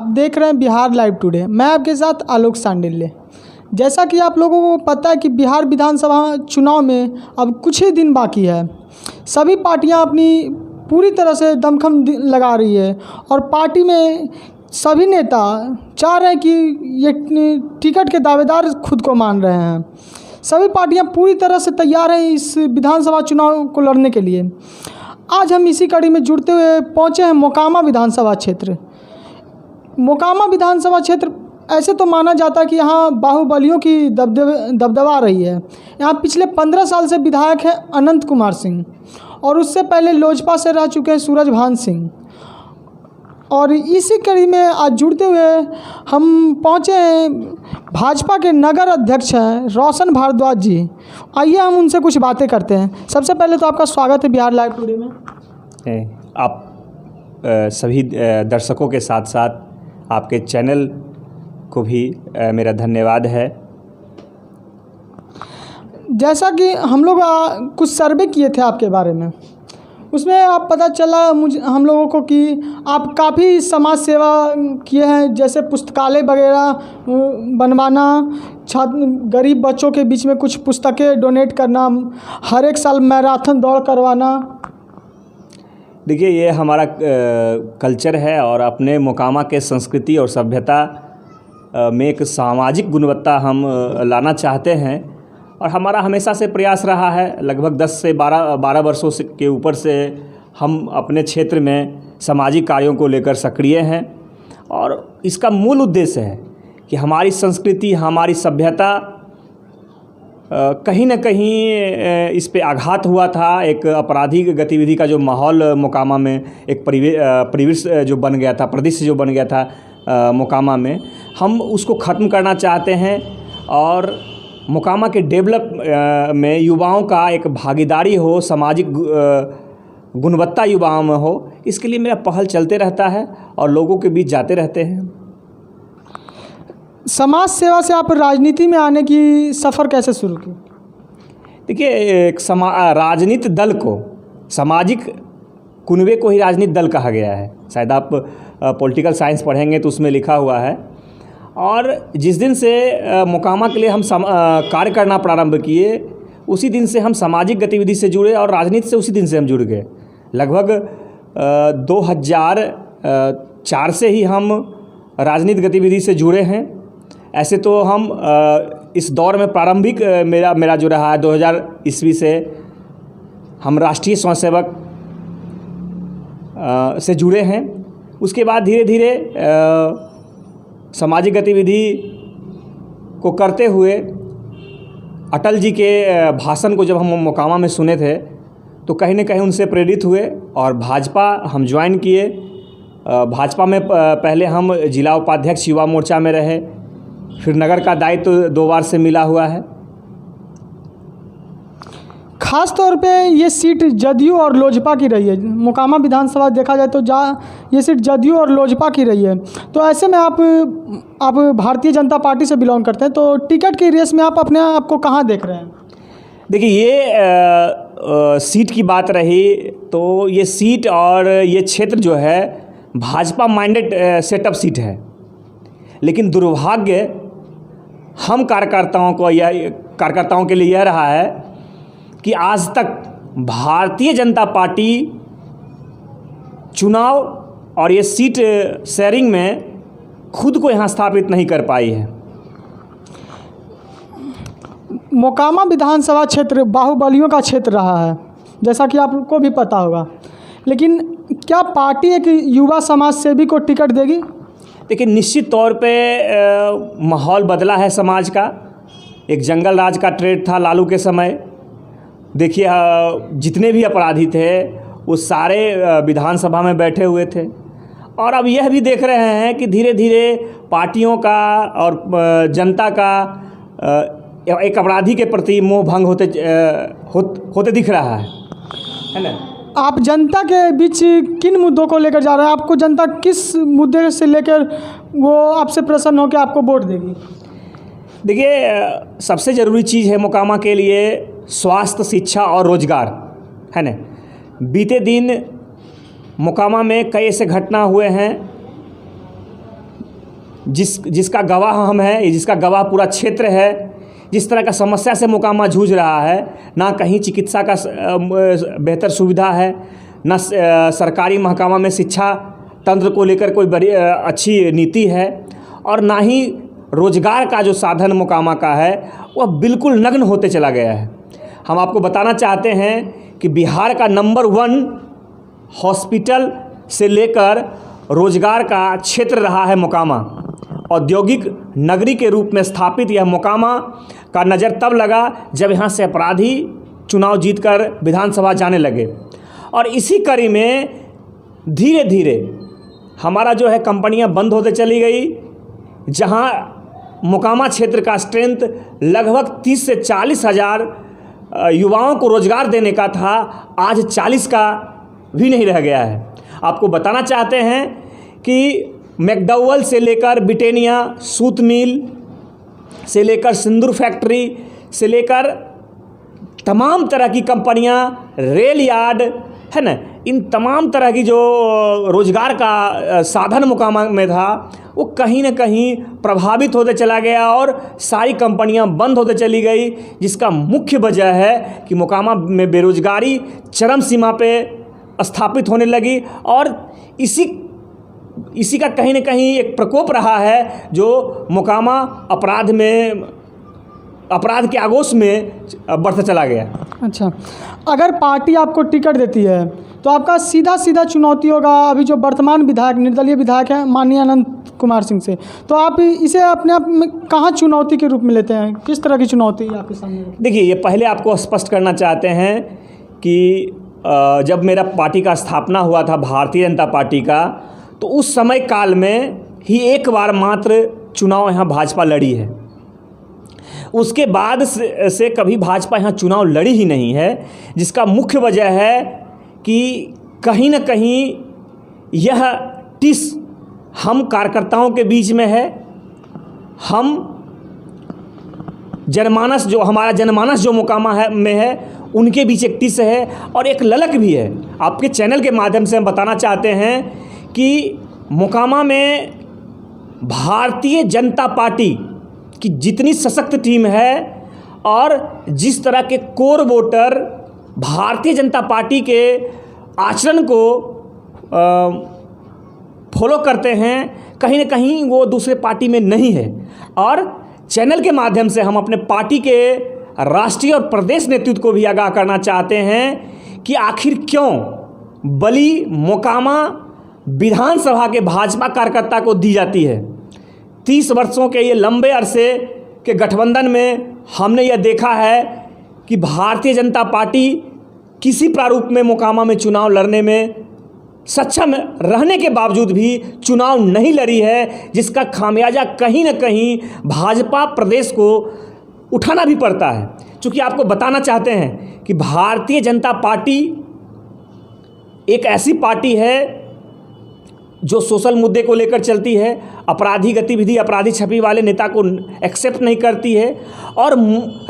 आप देख रहे हैं बिहार लाइव टुडे। मैं आपके साथ आलोक सांडिल्य। जैसा कि आप लोगों को पता है कि बिहार विधानसभा चुनाव में अब कुछ ही दिन बाकी है। सभी पार्टियां अपनी पूरी तरह से दमखम लगा रही है और पार्टी में सभी नेता चाह रहे हैं कि ये टिकट के दावेदार खुद को मान रहे हैं। सभी पार्टियां पूरी तरह से तैयार हैं इस विधानसभा चुनाव को लड़ने के लिए। आज हम इसी कड़ी में जुड़ते हुए पहुंचे हैं मोकामा विधानसभा क्षेत्र। मोकामा विधानसभा क्षेत्र ऐसे तो माना जाता है कि यहाँ बाहुबलियों की दबदबा रही है। यहाँ पिछले 15 साल से विधायक हैं अनंत कुमार सिंह और उससे पहले लोजपा से रह चुके हैं सूरजभान सिंह। और इसी कड़ी में आज जुड़ते हुए हम पहुँचे हैं भाजपा के नगर अध्यक्ष हैं रोशन भारद्वाज जी। आइए हम उनसे कुछ बातें करते हैं। सबसे पहले तो आपका स्वागत है बिहार लाइव टुडे में। आप सभी दर्शकों के साथ साथ आपके चैनल को भी मेरा धन्यवाद है। जैसा कि हम लोग कुछ सर्वे किए थे आपके बारे में, उसमें आप पता चला हम लोगों को कि आप काफ़ी समाज सेवा किए हैं, जैसे पुस्तकालय वगैरह बनवाना, छात्र गरीब बच्चों के बीच में कुछ पुस्तकें डोनेट करना, हर एक साल मैराथन दौड़ करवाना। देखिए, ये हमारा कल्चर है और अपने मोकामा के संस्कृति और सभ्यता में एक सामाजिक गुणवत्ता हम लाना चाहते हैं और हमारा हमेशा से प्रयास रहा है। लगभग 10 से 12 वर्षों से के ऊपर से हम अपने क्षेत्र में सामाजिक कार्यों को लेकर सक्रिय हैं और इसका मूल उद्देश्य है कि हमारी संस्कृति, हमारी सभ्यता कहीं न कहीं इस पे आघात हुआ था। एक आपराधिक गतिविधि का जो माहौल मोकामा में एक परिवेश जो बन गया था, परिदृश्य जो बन गया था मोकामा में, हम उसको ख़त्म करना चाहते हैं और मोकामा के डेवलप में युवाओं का एक भागीदारी हो, सामाजिक गुणवत्ता युवाओं में हो, इसके लिए मेरा पहल चलते रहता है और लोगों के बीच जाते रहते हैं। समाज सेवा से आप राजनीति में आने की सफ़र कैसे शुरू की? देखिए, एक राजनीति दल को, सामाजिक कुनबे को ही राजनीति दल कहा गया है। शायद आप पॉलिटिकल साइंस पढ़ेंगे तो उसमें लिखा हुआ है। और जिस दिन से मोकामा के लिए हम कार्य करना प्रारंभ किए, उसी दिन से हम सामाजिक गतिविधि से जुड़े और राजनीति से उसी दिन से हम जुड़ गए। लगभग 2004 से ही हम राजनीतिक गतिविधि से जुड़े हैं। ऐसे तो हम इस दौर में प्रारंभिक मेरा जो रहा है 2000 ईस्वी से हम राष्ट्रीय स्वयंसेवक से जुड़े हैं। उसके बाद धीरे धीरे सामाजिक गतिविधि को करते हुए अटल जी के भाषण को जब हम मोकामा में सुने थे तो कहीं न कहीं उनसे प्रेरित हुए और भाजपा हम ज्वाइन किए। भाजपा में पहले हम जिला उपाध्यक्ष युवा मोर्चा में रहे, फिर नगर का दायित्व 2 बार से मिला हुआ है। ख़ास तौर पे ये सीट जदयू और लोजपा की रही है। मोकामा विधानसभा देखा जाए तो ये सीट जदयू और लोजपा की रही है। तो ऐसे में आप भारतीय जनता पार्टी से बिलोंग करते हैं, तो टिकट की रेस में आप अपने आप को कहाँ देख रहे हैं? देखिए, ये सीट की बात रही तो ये सीट और ये क्षेत्र जो है भाजपा माइंडेड सेटअप सीट है, लेकिन दुर्भाग्य हम कार्यकर्ताओं के लिए यह रहा है कि आज तक भारतीय जनता पार्टी चुनाव और ये सीट शेयरिंग में खुद को यहाँ स्थापित नहीं कर पाई है। मोकामा विधानसभा क्षेत्र बाहुबलियों का क्षेत्र रहा है, जैसा कि आपको भी पता होगा, लेकिन क्या पार्टी एक युवा समाज सेवी को टिकट देगी? देखिए, निश्चित तौर पे माहौल बदला है समाज का। एक जंगल राज का ट्रेंड था लालू के समय। देखिए, जितने भी अपराधी थे वो सारे विधानसभा में बैठे हुए थे और अब यह भी देख रहे हैं कि धीरे धीरे पार्टियों का और जनता का एक अपराधी के प्रति मोह भंग होते दिख रहा है ना। आप जनता के बीच किन मुद्दों को लेकर जा रहे हैं? आपको जनता किस मुद्दे से लेकर वो आपसे प्रसन्न होकर आपको वोट देगी? देखिए, सबसे ज़रूरी चीज़ है मोकामा के लिए स्वास्थ्य, शिक्षा और रोजगार, है ना। बीते दिन मोकामा में कई ऐसे घटना हुए हैं जिसका गवाह हम हैं, जिसका गवाह पूरा क्षेत्र है, जिस तरह का समस्या से मोकामा जूझ रहा है, ना कहीं चिकित्सा का बेहतर सुविधा है, ना सरकारी महकमा में शिक्षा तंत्र को लेकर कोई बड़ी अच्छी नीति है, और ना ही रोजगार का जो साधन मोकामा का है वह बिल्कुल नग्न होते चला गया है। हम आपको बताना चाहते हैं कि बिहार का नंबर 1 हॉस्पिटल से लेकर रोजगार का क्षेत्र रहा है मोकामा। औद्योगिक नगरी के रूप में स्थापित यह मोकामा का नज़र तब लगा जब यहाँ से अपराधी चुनाव जीतकर विधानसभा जाने लगे, और इसी कड़ी में धीरे धीरे हमारा जो है कंपनियां बंद होते चली गई। जहां मोकामा क्षेत्र का स्ट्रेंथ लगभग 30 से 40 हज़ार युवाओं को रोजगार देने का था, आज 40 का भी नहीं रह गया है। आपको बताना चाहते हैं कि मैकडॉवेल से लेकर ब्रिटेनिया सूत मिल से लेकर सिंदूर फैक्ट्री से लेकर तमाम तरह की कंपनियां, रेल यार्ड है ना, इन तमाम तरह की जो रोजगार का साधन मोकामा में था वो कहीं ना कहीं प्रभावित होते चला गया और सारी कंपनियां बंद होते चली गई, जिसका मुख्य वजह है कि मोकामा में बेरोजगारी चरम सीमा पे स्थापित होने लगी, और इसी का कहीं ना कहीं एक प्रकोप रहा है जो मोकामा अपराध के आगोश में बढ़ता चला गया। अच्छा, अगर पार्टी आपको टिकट देती है तो आपका सीधा चुनौती होगा अभी जो वर्तमान विधायक, निर्दलीय विधायक हैं माननीय अनंत कुमार सिंह से, तो आप इसे अपने आप में कहाँ चुनौती के रूप में लेते हैं? किस तरह की चुनौती आपके सामने? देखिए, ये पहले आपको स्पष्ट करना चाहते हैं कि जब मेरा पार्टी का स्थापना हुआ था भारतीय जनता पार्टी का, तो उस समय काल में ही एक बार मात्र चुनाव यहाँ भाजपा लड़ी है। उसके बाद से कभी भाजपा यहाँ चुनाव लड़ी ही नहीं है, जिसका मुख्य वजह है कि कहीं ना कहीं यह टिस हम कार्यकर्ताओं के बीच में है। हम जनमानस जो हमारा जनमानस जो मोकामा में है उनके बीच एक टिस है और एक ललक भी है। आपके चैनल के माध्यम से हम बताना चाहते हैं कि मोकामा में भारतीय जनता पार्टी की जितनी सशक्त टीम है और जिस तरह के core voter Bharatiya Janata party के आचरण को फॉलो करते हैं, कहीं ना कहीं वो दूसरे पार्टी में नहीं है। और चैनल के माध्यम से हम अपने पार्टी के राष्ट्रीय और प्रदेश नेतृत्व को भी आगाह करना चाहते हैं कि आखिर क्यों बलि मोकामा विधानसभा के भाजपा कार्यकर्ता को दी जाती है। 30 वर्षों के ये लंबे अरसे के गठबंधन में हमने यह देखा है कि भारतीय जनता पार्टी किसी प्रारूप में मोकामा में चुनाव लड़ने में सक्षम रहने के बावजूद भी चुनाव नहीं लड़ी है, जिसका खामियाजा कहीं ना कहीं भाजपा प्रदेश को उठाना भी पड़ता है। क्योंकि आपको बताना चाहते हैं कि भारतीय जनता पार्टी एक ऐसी पार्टी है जो सोशल मुद्दे को लेकर चलती है, अपराधी गतिविधि, अपराधी छवि वाले नेता को एक्सेप्ट नहीं करती है, और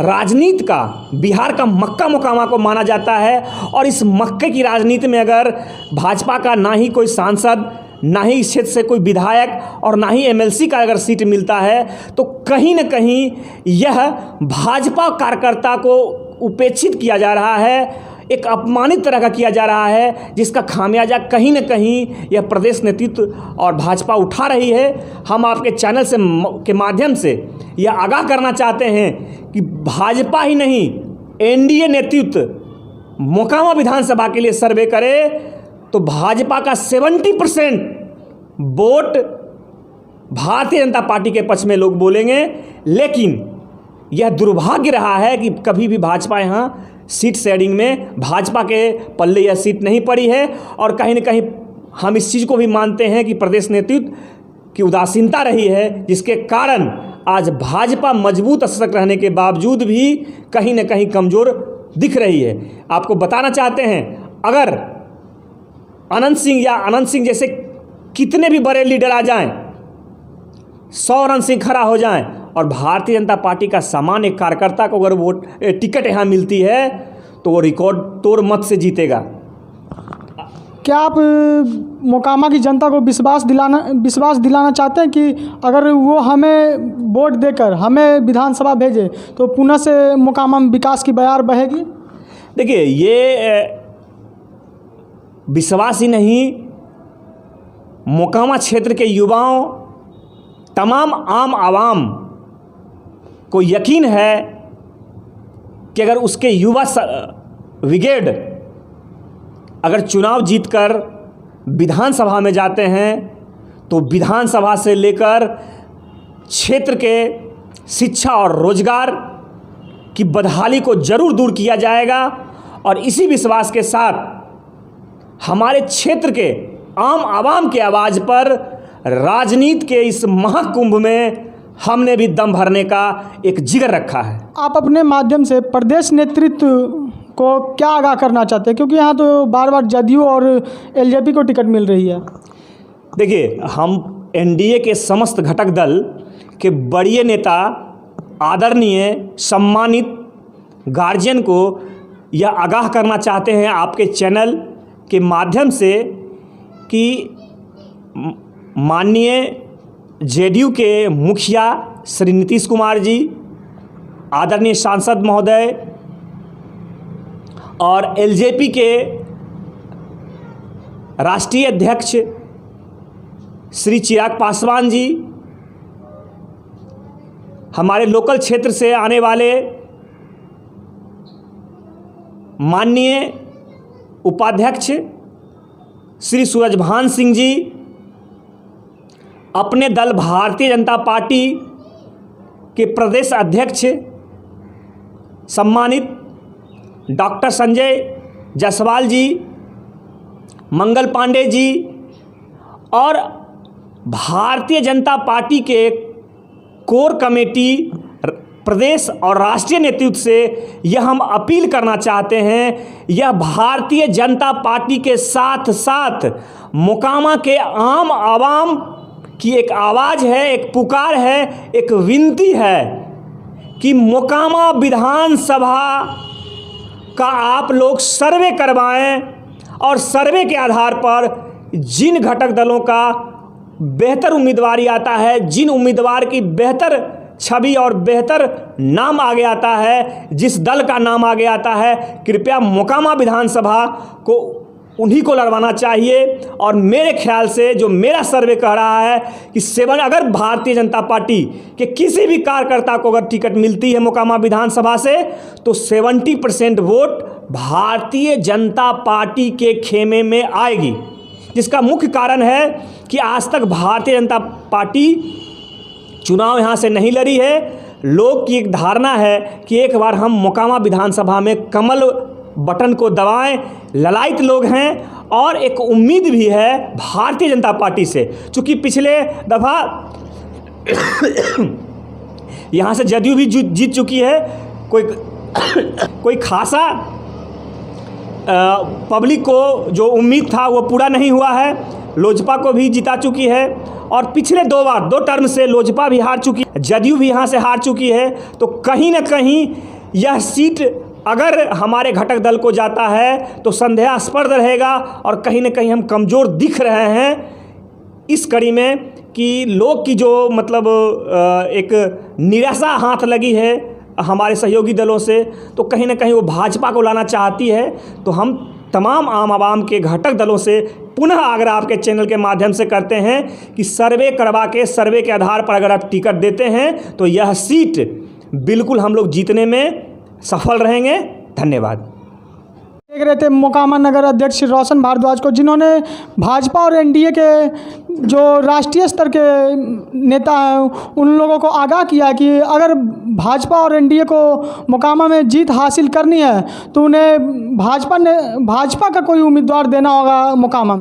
राजनीति का बिहार का मक्का मोकामा को माना जाता है। और इस मक्के की राजनीति में अगर भाजपा का ना ही कोई सांसद, ना ही इस क्षेत्र से कोई विधायक और ना ही एमएलसी का अगर सीट मिलता है, तो कहीं ना कहीं यह भाजपा कार्यकर्ता को उपेक्षित किया जा रहा है, एक अपमानित तरह का किया जा रहा है, जिसका खामियाजा कहीं न कहीं यह प्रदेश नेतृत्व और भाजपा उठा रही है। हम आपके चैनल से के माध्यम से यह आगाह करना चाहते हैं कि भाजपा ही नहीं, एनडीए नेतृत्व मोकामा विधानसभा के लिए सर्वे करे तो भाजपा का 70% वोट भारतीय जनता पार्टी के पक्ष में लोग बोलेंगे। लेकिन यह दुर्भाग्य रहा है कि कभी भी भाजपा यहाँ सीट शेयरिंग में भाजपा के पल्ले यह सीट नहीं पड़ी है, और कहीं न कहीं हम इस चीज़ को भी मानते हैं कि प्रदेश नेतृत्व की उदासीनता रही है, जिसके कारण आज भाजपा मजबूत सशक्त रहने के बावजूद भी कहीं न कहीं कमज़ोर दिख रही है। आपको बताना चाहते हैं, अगर अनंत सिंह जैसे कितने भी बड़े लीडर आ जाएं, 100 अनंत सिंह खड़ा हो जाएं, और भारतीय जनता पार्टी का सामान्य कार्यकर्ता को अगर वोट टिकट यहाँ मिलती है तो वो रिकॉर्ड तोड़ मत से जीतेगा। क्या आप मोकामा की जनता को विश्वास दिलाना चाहते हैं कि अगर वो हमें वोट देकर हमें विधानसभा भेजे तो पुनः से मोकामा में विकास की बयार बहेगी? देखिए, ये विश्वास ही नहीं, मोकामा क्षेत्र के युवाओं, तमाम आम आवाम को यकीन है कि अगर उसके युवा ब्रिगेड अगर चुनाव जीतकर विधानसभा में जाते हैं तो विधानसभा से लेकर क्षेत्र के शिक्षा और रोजगार की बदहाली को जरूर दूर किया जाएगा। और इसी विश्वास के साथ हमारे क्षेत्र के आम आवाम की आवाज़ पर राजनीति के इस महाकुंभ में हमने भी दम भरने का एक जिगर रखा है। आप अपने माध्यम से प्रदेश नेतृत्व को क्या आगाह करना चाहते हैं, क्योंकि यहाँ तो बार बार जदयू और एलजेपी को टिकट मिल रही है? देखिए, हम एनडीए के समस्त घटक दल के बड़े नेता, आदरणीय सम्मानित गार्जियन को यह आगाह करना चाहते हैं आपके चैनल के माध्यम से कि माननीय जेडीयू के मुखिया श्री नीतीश कुमार जी, आदरणीय सांसद महोदय और एलजेपी के राष्ट्रीय अध्यक्ष श्री चिराग पासवान जी, हमारे लोकल क्षेत्र से आने वाले माननीय उपाध्यक्ष श्री सूरजभान सिंह जी, अपने दल भारतीय जनता पार्टी के प्रदेश अध्यक्ष सम्मानित डॉक्टर संजय जायसवाल जी, मंगल पांडे जी और भारतीय जनता पार्टी के कोर कमेटी प्रदेश और राष्ट्रीय नेतृत्व से यह हम अपील करना चाहते हैं, यह भारतीय जनता पार्टी के साथ साथ मोकामा के आम आवाम की एक आवाज़ है, एक पुकार है, एक विनती है कि मोकामा विधानसभा का आप लोग सर्वे करवाएं और सर्वे के आधार पर जिन घटक दलों का बेहतर उम्मीदवारी आता है, जिन उम्मीदवार की बेहतर छवि और बेहतर नाम आगे आता है, जिस दल का नाम आगे आता है, कृपया मोकामा विधानसभा को उन्हीं को लड़वाना चाहिए। और मेरे ख्याल से जो मेरा सर्वे कह रहा है कि अगर भारतीय जनता पार्टी के किसी भी कार्यकर्ता को अगर टिकट मिलती है मोकामा विधानसभा से तो 70% वोट भारतीय जनता पार्टी के खेमे में आएगी, जिसका मुख्य कारण है कि आज तक भारतीय जनता पार्टी चुनाव यहाँ से नहीं लड़ी है। लोग की एक धारणा है कि एक बार हम मोकामा विधानसभा में कमल बटन को दबाएं, ललायत लोग हैं और एक उम्मीद भी है भारतीय जनता पार्टी से, चूँकि पिछले दफ़ा यहाँ से जदयू भी जीत चुकी है, कोई खासा पब्लिक को जो उम्मीद था वो पूरा नहीं हुआ है। लोजपा को भी जिता चुकी है और पिछले दो टर्म से लोजपा भी हार चुकी है, जदयू भी यहाँ से हार चुकी है। तो कहीं ना कहीं यह सीट अगर हमारे घटक दल को जाता है तो संदेहास्पद रहेगा और कहीं ना कहीं हम कमज़ोर दिख रहे हैं इस कड़ी में कि लोग की जो मतलब एक निराशा हाथ लगी है हमारे सहयोगी दलों से, तो कहीं ना कहीं वो भाजपा को लाना चाहती है। तो हम तमाम आम आवाम के घटक दलों से पुनः आग्रह आपके चैनल के माध्यम से करते हैं कि सर्वे करवा के सर्वे के आधार पर अगर आप टिकट देते हैं तो यह सीट बिल्कुल हम लोग जीतने में सफल रहेंगे। धन्यवाद। देख रहे थे मोकामा नगर अध्यक्ष रोशन भारद्वाज को, जिन्होंने भाजपा और एनडीए के जो राष्ट्रीय स्तर के नेता हैं उन लोगों को आगाह किया कि अगर भाजपा और एनडीए को मोकामा में जीत हासिल करनी है तो उन्हें भाजपा का कोई उम्मीदवार देना होगा मोकामा में।